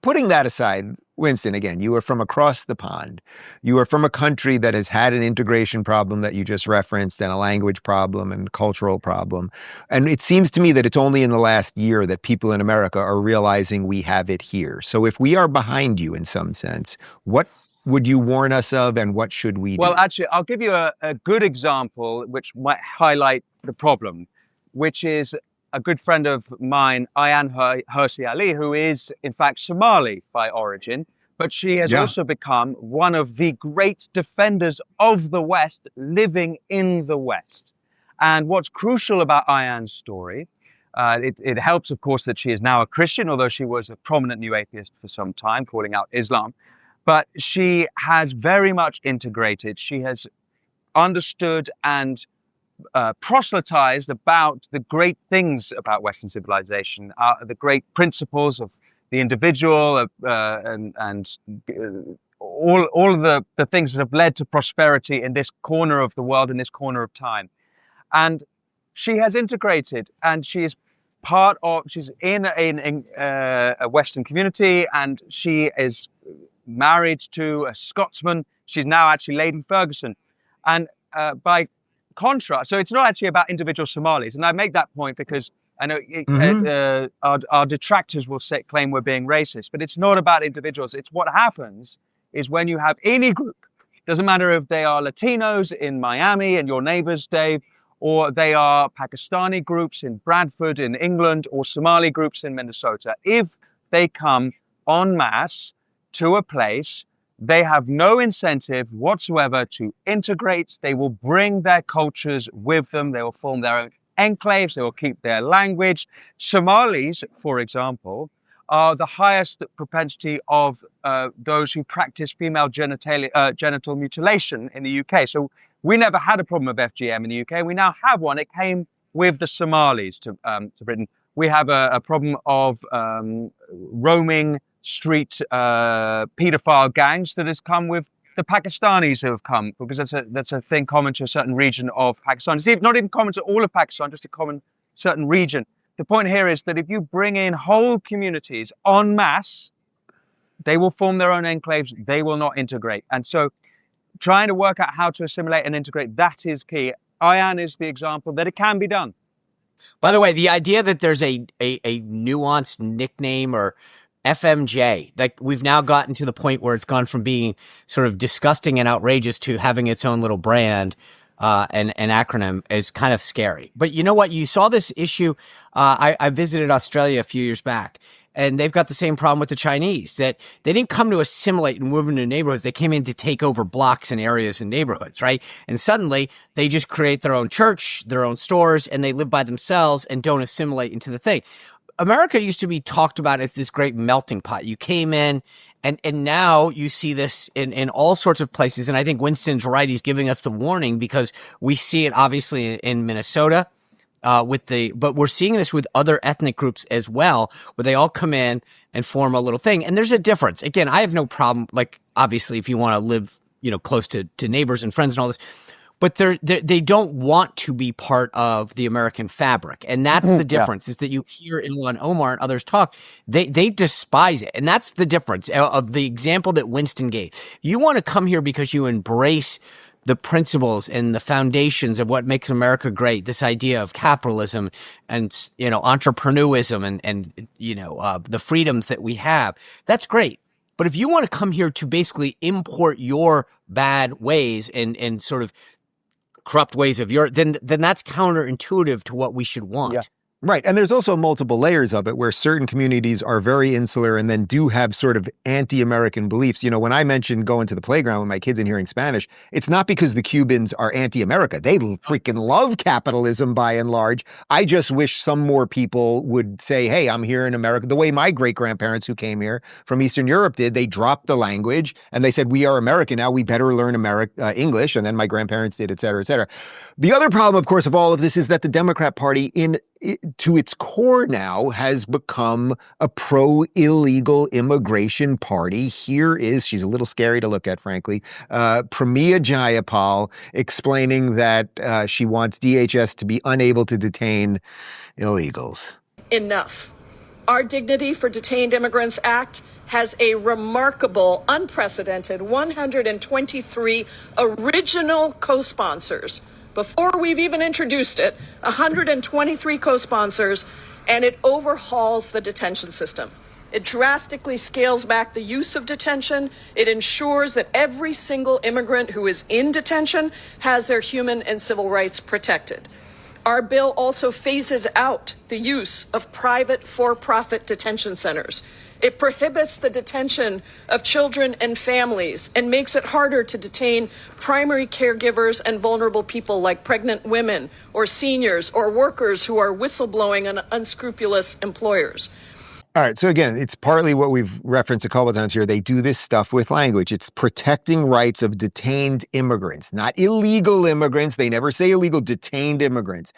putting that aside, Winston, again, you are from across the pond. You are from a country that has had an integration problem that you just referenced and a language problem and cultural problem. And it seems to me that it's only in the last year that people in America are realizing we have it here. So if we are behind you in some sense, what would you warn us of and what should we do? Well, actually, I'll give you a good example which might highlight the problem, which is a good friend of mine, Ayaan Hirsi Ali, who is, in fact, Somali by origin, but she has also become one of the great defenders of the West living in the West. And what's crucial about Ayaan's story, it helps, of course, that she is now a Christian, although she was a prominent new atheist for some time, calling out Islam. But she has very much integrated. She has understood and proselytized about the great things about Western civilization, the great principles of the individual, and all of the things that have led to prosperity in this corner of the world, in this corner of time. And she has integrated, and she is she's in a Western community, and she is married to a Scotsman. She's now actually Lady Ferguson. And by contrast, so it's not actually about individual Somalis. And I make that point because I know our detractors will claim we're being racist, but it's not about individuals. It's what happens is when you have any group, doesn't matter if they are Latinos in Miami and your neighbors, Dave, or they are Pakistani groups in Bradford in England, or Somali groups in Minnesota. If they come en masse to a place, they have no incentive whatsoever to integrate. They will bring their cultures with them. They will form their own enclaves. They will keep their language. Somalis, for example, are the highest propensity of those who practice female genital mutilation in the UK. So we never had a problem of FGM in the UK. We now have one. It came with the Somalis to Britain. We have a problem of roaming street paedophile gangs that has come with the Pakistanis who have come, because that's a thing common to a certain region of Pakistan. It's not even common to all of Pakistan, just a common certain region. The point here is that if you bring in whole communities en masse, they will form their own enclaves. They will not integrate. And so trying to work out how to assimilate and integrate, that is key. Ayan is the example that it can be done. By the way, the idea that there's a nuanced nickname or FMJ, like we've now gotten to the point where it's gone from being sort of disgusting and outrageous to having its own little brand and an acronym is kind of scary. But you know what? You saw this issue. I visited Australia a few years back, and they've got the same problem with the Chinese, that they didn't come to assimilate and move into neighborhoods. They came in to take over blocks and areas and neighborhoods, right? And suddenly they just create their own church, their own stores, and they live by themselves and don't assimilate into the thing. America used to be talked about as this great melting pot. You came in, and now you see this in all sorts of places. And I think Winston's right. He's giving us the warning because we see it obviously in Minnesota but we're seeing this with other ethnic groups as well, where they all come in and form a little thing. And there's a difference. Again, I have no problem. Like, obviously, if you want to live, close to neighbors and friends and all this, but they don't want to be part of the American fabric. And that's the difference, is that you hear Ilhan Omar and others talk, they despise it. And that's the difference of the example that Winston gave. You want to come here because you embrace the principles and the foundations of what makes America great, this idea of capitalism and, entrepreneurism and the freedoms that we have. That's great. But if you want to come here to basically import your bad ways and sort of corrupt ways of then that's counterintuitive to what we should want. Yeah. Right. And there's also multiple layers of it where certain communities are very insular and then do have sort of anti-American beliefs. When I mentioned going to the playground with my kids and hearing Spanish, it's not because the Cubans are anti-America. They freaking love capitalism by and large. I just wish some more people would say, hey, I'm here in America. The way my great-grandparents who came here from Eastern Europe did, they dropped the language and they said, we are American now. We better learn English. And then my grandparents did, et cetera, et cetera. The other problem, of course, of all of this is that the Democrat Party to its core now has become a pro-illegal immigration party. Here is, she's a little scary to look at, frankly, Pramila Jayapal explaining that she wants DHS to be unable to detain illegals. Enough. Our Dignity for Detained Immigrants Act has a remarkable, unprecedented 123 original co-sponsors. Before we've even introduced it, 123 co-sponsors, and it overhauls the detention system. It drastically scales back the use of detention. It ensures that every single immigrant who is in detention has their human and civil rights protected. Our bill also phases out the use of private for-profit detention centers. It prohibits the detention of children and families and makes it harder to detain primary caregivers and vulnerable people like pregnant women or seniors or workers who are whistleblowing on unscrupulous employers. All right. So again, it's partly what we've referenced a couple of times here. They do this stuff with language. It's protecting rights of detained immigrants, not illegal immigrants. They never say illegal, detained immigrants.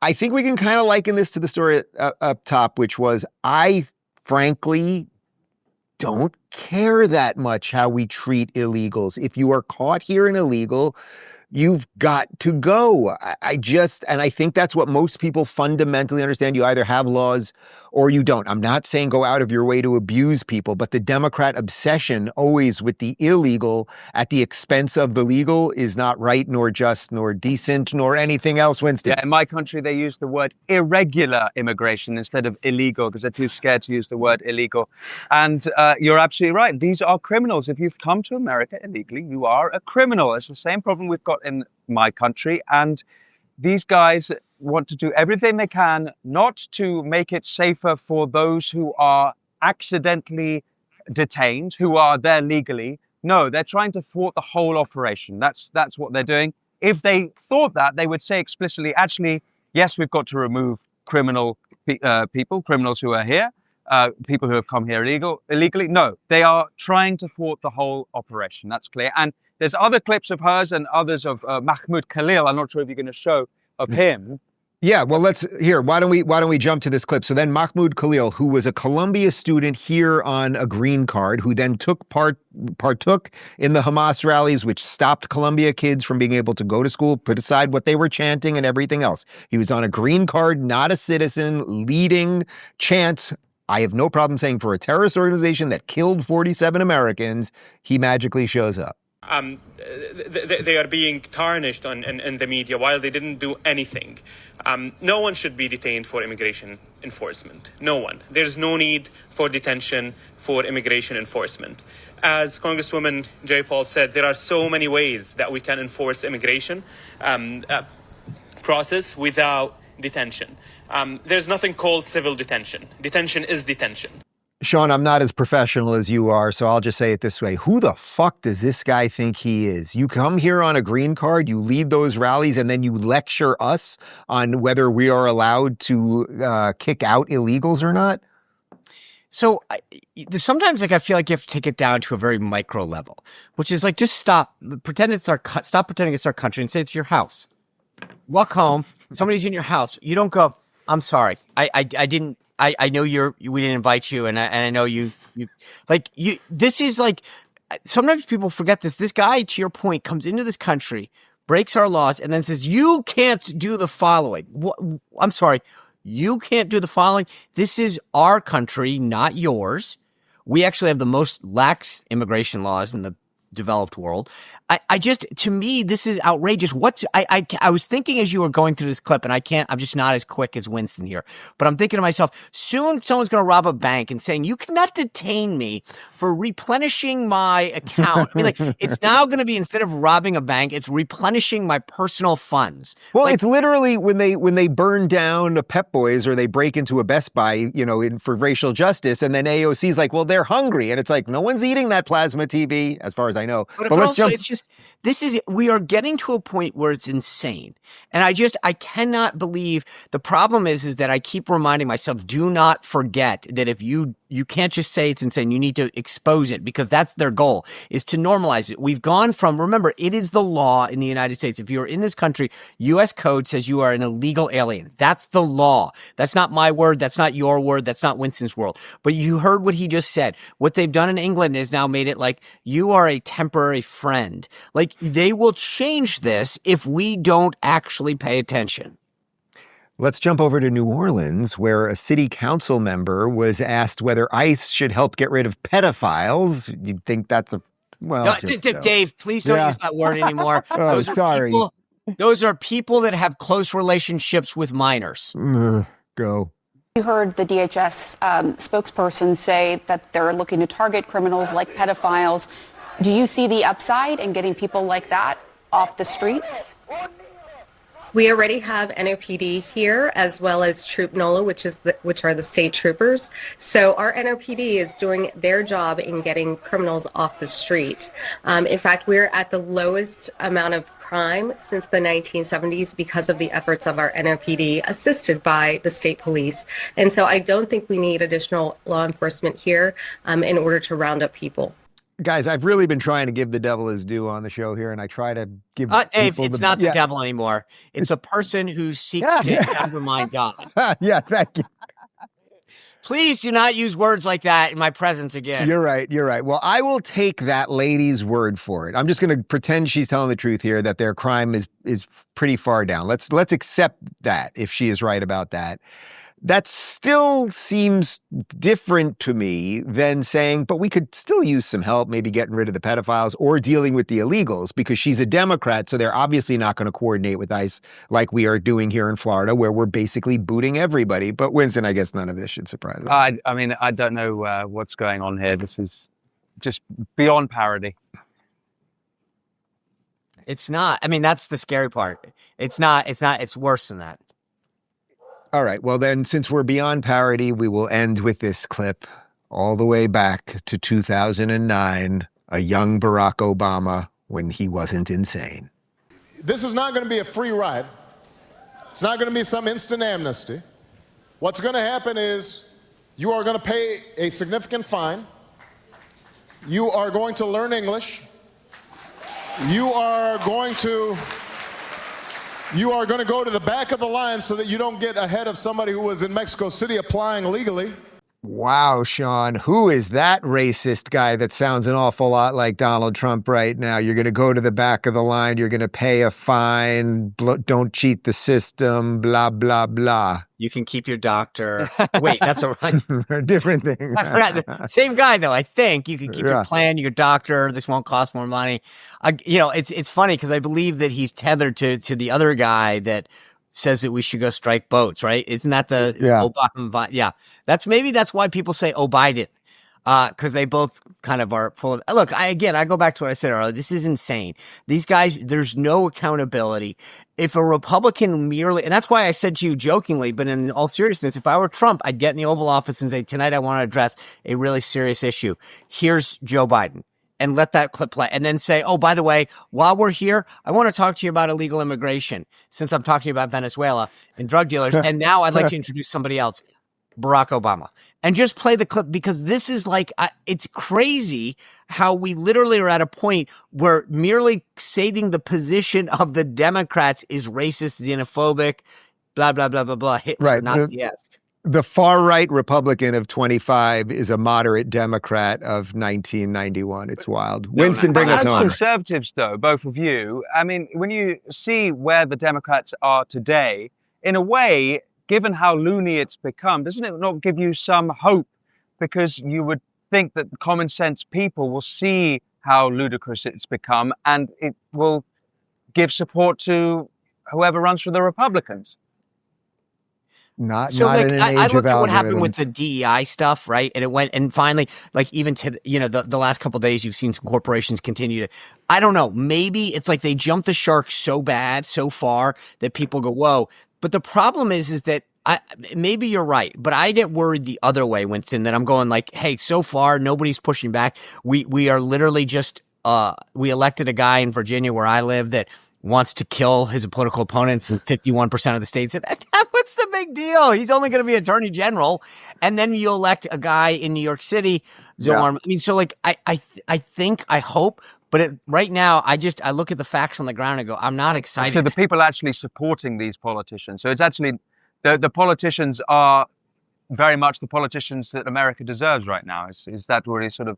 I think we can kind of liken this to the story up top, which was I frankly don't care that much how we treat illegals. If you are caught here an illegal, you've got to go. And I think that's what most people fundamentally understand. You either have laws or you don't. I'm not saying go out of your way to abuse people, but the Democrat obsession always with the illegal at the expense of the legal is not right, nor just, nor decent, nor anything else, Winston. Yeah, in my country, they use the word irregular immigration instead of illegal because they're too scared to use the word illegal. And you're absolutely right. These are criminals. If you've come to America illegally, you are a criminal. It's the same problem we've got in my country. And these guys want to do everything they can not to make it safer for those who are accidentally detained, who are there legally. No, they're trying to thwart the whole operation. That's what they're doing. If they thought that, they would say explicitly, actually, yes, we've got to remove criminals who are here, people who have come here illegally. No, they are trying to thwart the whole operation. That's clear. And there's other clips of hers and others of Mahmoud Khalil. I'm not sure if you're going to show of him. Yeah, well, why don't we jump to this clip? So then Mahmoud Khalil, who was a Columbia student here on a green card, who then partook in the Hamas rallies, which stopped Columbia kids from being able to go to school, put aside what they were chanting and everything else. He was on a green card, not a citizen, leading chants. I have no problem saying for a terrorist organization that killed 47 Americans, he magically shows up. They are being tarnished in the media while they didn't do anything. No one should be detained for immigration enforcement. No one. There's no need for detention for immigration enforcement. As Congresswoman Jay Paul said, there are so many ways that we can enforce immigration process without detention. There's nothing called civil detention. Detention is detention. Sean, I'm not as professional as you are, so I'll just say it this way. Who the fuck does this guy think he is? You come here on a green card, you lead those rallies, and then you lecture us on whether we are allowed to kick out illegals or not? So sometimes I feel like you have to take it down to a very micro level, which is like just stop pretending it's our country and say it's your house. Walk home. Somebody's in your house. You don't go, I'm sorry. I didn't. I know we didn't invite you, and I know you this is like, sometimes people forget this. This guy, to your point, comes into this country, breaks our laws, and then says, you can't do the following. I'm sorry. You can't do the following. This is our country, not yours. We actually have the most lax immigration laws in the developed world. To me, this is outrageous. I was thinking as you were going through this clip, and I'm just not as quick as Winston here, but I'm thinking to myself, soon someone's going to rob a bank and saying, you cannot detain me for replenishing my account. I mean, like, it's now going to be, instead of robbing a bank, it's replenishing my personal funds. Well, it's literally when they burn down a Pep Boys or they break into a Best Buy, for racial justice, and then AOC's like, well, they're hungry. And it's like, no one's eating that plasma TV, as far as I know. But let's also, it's just, we are getting to a point where it's insane. And I cannot believe, the problem is that I keep reminding myself, do not forget that if you can't just say it's insane, you need to expose it, because that's their goal, is to normalize it. We've gone from, remember, it is the law in the United States. If you're in this country, U.S. code says you are an illegal alien. That's the law. That's not my word. That's not your word. That's not Winston's word. But you heard what he just said. What they've done in England is now made it like you are a temporary friend. Like, they will change this if we don't actually pay attention. Let's jump over to New Orleans, where a city council member was asked whether ICE should help get rid of pedophiles. You'd think that's Dave, please don't use that word anymore. Sorry. Those are people that have close relationships with minors. Go. You heard the DHS spokesperson say that they're looking to target criminals like pedophiles. Do you see the upside in getting people like that off the streets? We already have NOPD here, as well as Troop NOLA, which are the state troopers. So our NOPD is doing their job in getting criminals off the street. In fact, we're at the lowest amount of crime since the 1970s because of the efforts of our NOPD, assisted by the state police. And so I don't think we need additional law enforcement here in order to round up people. Guys, I've really been trying to give the devil his due on the show here, and I try to give Dave, it's not the devil anymore. It's a person who seeks to undermine God. Yeah, thank you. Please do not use words like that in my presence again. You're right. Well, I will take that lady's word for it. I'm just going to pretend she's telling the truth here, that their crime is pretty far down. Let's accept that if she is right about that. that still seems different to me than saying, but we could still use some help, maybe getting rid of the pedophiles or dealing with the illegals, because she's a Democrat, so they're obviously not going to coordinate with ICE like we are doing here in Florida, where we're basically booting everybody. But Winston, I guess none of this should surprise us. I mean, I don't know what's going on here. This is just beyond parody. It's not. I mean, that's the scary part. It's not. It's worse than that. All right. Well, then, since we're beyond parody, we will end with this clip all the way back to 2009, a young Barack Obama when he wasn't insane. This is not going to be a free ride. It's not going to be some instant amnesty. What's going to happen is you are going to pay a significant fine. You are going to learn English. You are going to go to the back of the line so that you don't get ahead of somebody who was in Mexico City applying legally. Wow, Sean, who is that racist guy that sounds an awful lot like Donald Trump right now? You're going to go to the back of the line. You're going to pay a fine. Don't cheat the system, blah, blah, blah. You can keep your doctor. Wait, that's a different thing. I forgot. Same guy, though, I think. You can keep your plan, your doctor. This won't cost more money. It's funny because I believe that he's tethered to the other guy that says that we should go strike boats, right? Isn't that the Obama? Yeah. That's why people say, oh, Biden. Because they both kind of are full of. Look, I go back to what I said earlier. This is insane. These guys, there's no accountability. If a Republican merely, and that's why I said to you jokingly, but in all seriousness, if I were Trump, I'd get in the Oval Office and say, tonight I want to address a really serious issue. Here's Joe Biden. And let that clip play. And then say, oh, by the way, while we're here, I want to talk to you about illegal immigration, since I'm talking about Venezuela and drug dealers. And now I'd like to introduce somebody else, Barack Obama. And just play the clip, because this is like, it's crazy how we literally are at a point where merely stating the position of the Democrats is racist, xenophobic, blah, blah, blah, blah, blah, Hitler, Nazi-esque. The far-right Republican of 25 is a moderate Democrat of 1991. It's wild. Winston, bring us home. Conservatives, though, both of you, I mean, when you see where the Democrats are today, in a way, given how loony it's become, doesn't it not give you some hope? Because you would think that common sense people will see how ludicrous it's become, and it will give support to whoever runs for the Republicans. I looked at what happened with the DEI stuff, right? And it went, and finally, like even to, the last couple of days, you've seen some corporations continue to, I don't know, maybe it's like they jumped the shark so bad, so far that people go, whoa. But the problem is that maybe you're right, but I get worried the other way, Winston, that I'm going like, hey, so far, nobody's pushing back. We are literally just, we elected a guy in Virginia where I live that wants to kill his political opponents in 51% of the states. What's the big deal? He's only going to be attorney general. And then you elect a guy in New York City, Zorn. I mean, so like, I think, I hope, but right now, I look at the facts on the ground and go, I'm not excited. So the people actually supporting these politicians. So it's actually, the politicians are very much the politicians that America deserves right now. Is that what he's sort of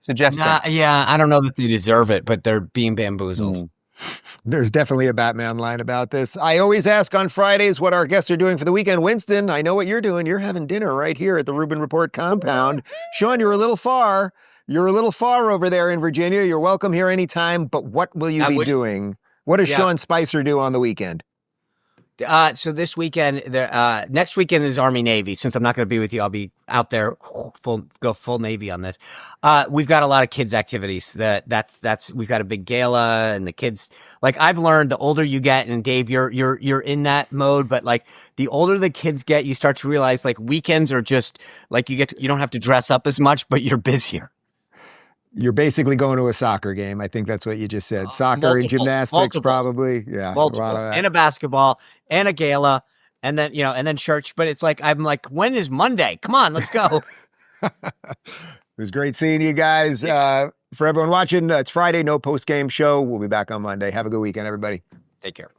suggesting? Yeah, I don't know that they deserve it, but they're being bamboozled. There's definitely a Batman line about this. I always ask on Fridays what our guests are doing for the weekend. Winston, I know what you're doing. You're having dinner right here at the Rubin Report compound. Sean, you're a little far. You're a little far over there in Virginia. You're welcome here anytime, but what will you be doing? What does Sean Spicer do on the weekend? So this weekend, next weekend is Army Navy. Since I'm not going to be with you, I'll be out there full Navy on this. We've got a lot of kids activities. We've got a big gala, and the kids, like I've learned, the older you get, and Dave, you're in that mode, but like the older the kids get, you start to realize like weekends are just like you don't have to dress up as much, but you're busier. You're basically going to a soccer game. I think that's what you just said. Soccer and gymnastics, probably. Yeah. Multiple. And a basketball and a gala and then church. But it's like, I'm like, when is Monday? Come on, let's go. It was great seeing you guys. For everyone watching, it's Friday, no post-game show. We'll be back on Monday. Have a good weekend, everybody. Take care.